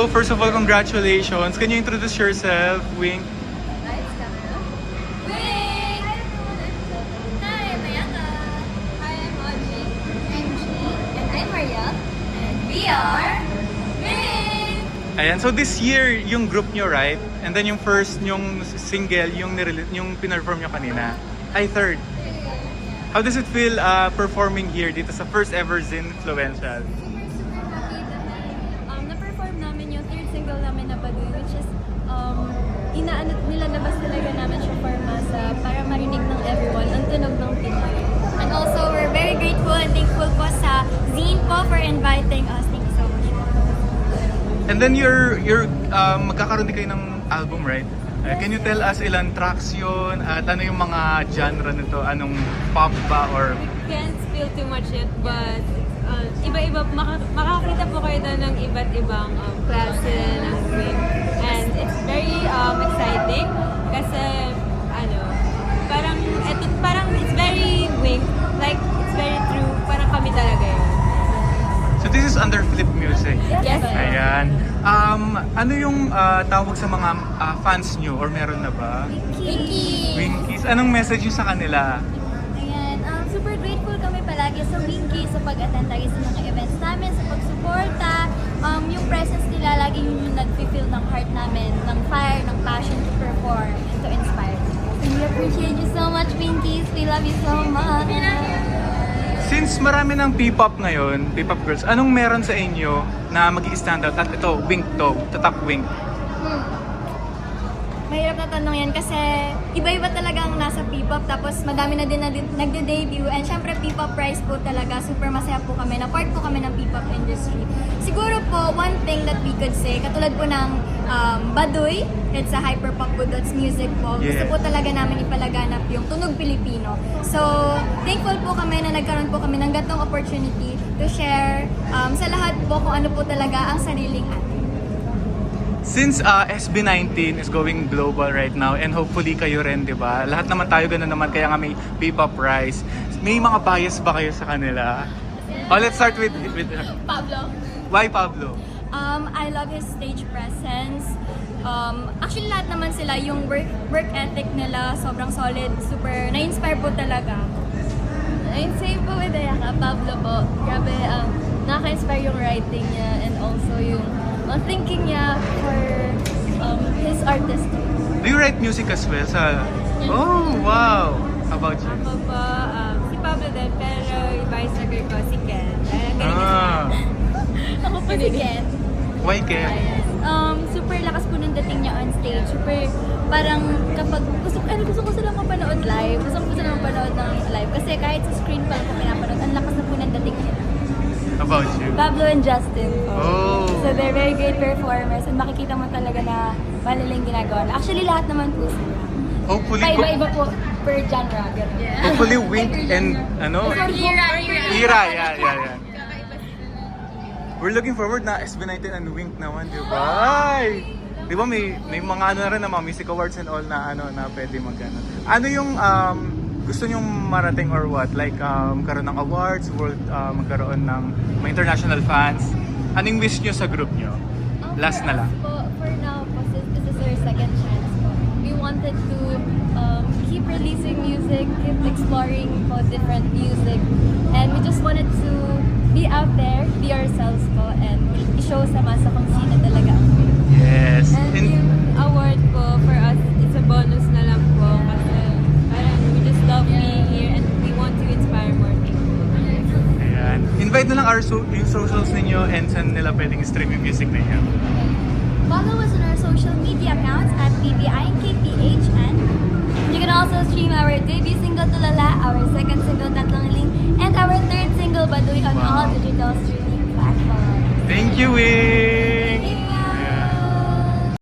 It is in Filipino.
So, first of all, congratulations. Can you introduce yourself, Wink? Lights, camera. Wing! Hi, I'm Ayaka. Hi, I'm Audrey. I'm G. And I'm Maria. And we are Wing! Ayan, so this year, yung group nyo, right? And then yung first, yung single, yung pinerform nyo kanina. Ay, third. How does it feel performing here dito sa first ever Zin Influential? Super happy that na-perform namin yung third single namin na Baduy, which is nilalabas talaga namin siya for masa para marinig ng everyone ang tunog ng Pinoy. And also, we're very grateful and thankful po sa Zin po for inviting us. Thank you so much. And then magkakaroon din kayo ng album, right? Can you tell us ilan tracks yun? At ano yung mga genre nito? Anong pop ba or... We can't spill too much yet, but iba-iba, makakita po kayo doon ng iba't ibang klase ng Wing. And it's very exciting kasi parang it's very Wing, like it's very true, parang kami talaga yun. So this is under Flip Music. Yes. Ayan. Ano yung tawag sa mga fans nyo? Or meron na ba? Winky! Winkies. Anong message nyo sa kanila? Ayan, super grateful kami palagi sa Winky sa pag-attend lagi sa mga events namin, sa pagsuporta. Yung presence nila, lagi yung nag-feel ng heart namin, ng fire, ng passion to perform and to inspire. And we appreciate you so much, Winkies. We love you so much. Since marami ng P-pop ngayon, P-pop girls, anong meron sa inyo na mag-i-stand out? At ito, Wink to, tatak Wink. Mahirap na tanong yan kasi iba-iba talaga ang nasa P-pop, tapos madami na din nagde-debut, and syempre P-pop Prize po talaga, super masaya po kami, na part po kami ng P-pop industry. Siguro po, one thing that we could say, katulad po ng Baduy, it's a hyperpop po, that's music po. Gusto po talaga namin ipalaganap yung tunog Pilipino. So, thankful po kami na nagkaroon po kami ng ganitong opportunity to share sa lahat po kung ano po talaga ang sariling atin. Since SB19 is going global right now and hopefully kayo rin, di ba? Lahat naman tayo ganun naman, kaya nga may P-pop Prize. May mga bias ba kayo sa kanila? Oh, let's start with Pablo. Why Pablo? I love his stage presence. Actually, lahat naman sila, yung work ethic nila, sobrang solid, super, na-inspire po talaga. Same po with Ayaka, Pablo po. Grabe, nakaka-inspire yung writing niya and also yung thinking niya for his artistry. Do you write music as well? Oh, wow! How about you? Ako po, si Pablo din, pero yung vice-sagar ko, si Ken. Ako po si Ken. Why Ken? Super lakas po ng dating niya on stage. Super, parang kapag gusto ko silang mapanood live. Gusto ko silang mapanood ng live. Kasi kahit sa screen pa lang ko pinapanood, ang lakas na po ng dating niya. How about you? Pablo and Justin po. Oh. So they're very great performers and makikita mo talaga na malaling ginagawa. Actually, lahat naman po sila. Hopefully, Iba-iba po per genre. hopefully Wink and Ira. Yeah. We're looking forward na SB19 and Wink naman, di ba? Ay! Di ba may mga ano na rin na mga music awards and all na na pwede magano. Ano yung gusto nyong marating or what? Like magkaroon ng awards, magkaroon ng mga international fans. Anong wish nyo sa group nyo? Last na lang. For now, since this is our second chance po, we wanted to keep releasing music, keep exploring different music, and we just wanted to be out there, be ourselves po, and i-show sa masa kung sino talaga ang group. Yes. And yung award po, for us, it's a bonus na lang po. Kasi parang we just love being here and we want to inspire more people. Ayan. Invite na lang yung socials ninyo and saan nila pwedeng stream yung music ninyo. Follow us on our social media accounts at PBINKPH, and you can also stream our debut single Tulala, our second single Tatlangaling, and our third single Baduy on all digital streaming platforms. Thank you, Wink!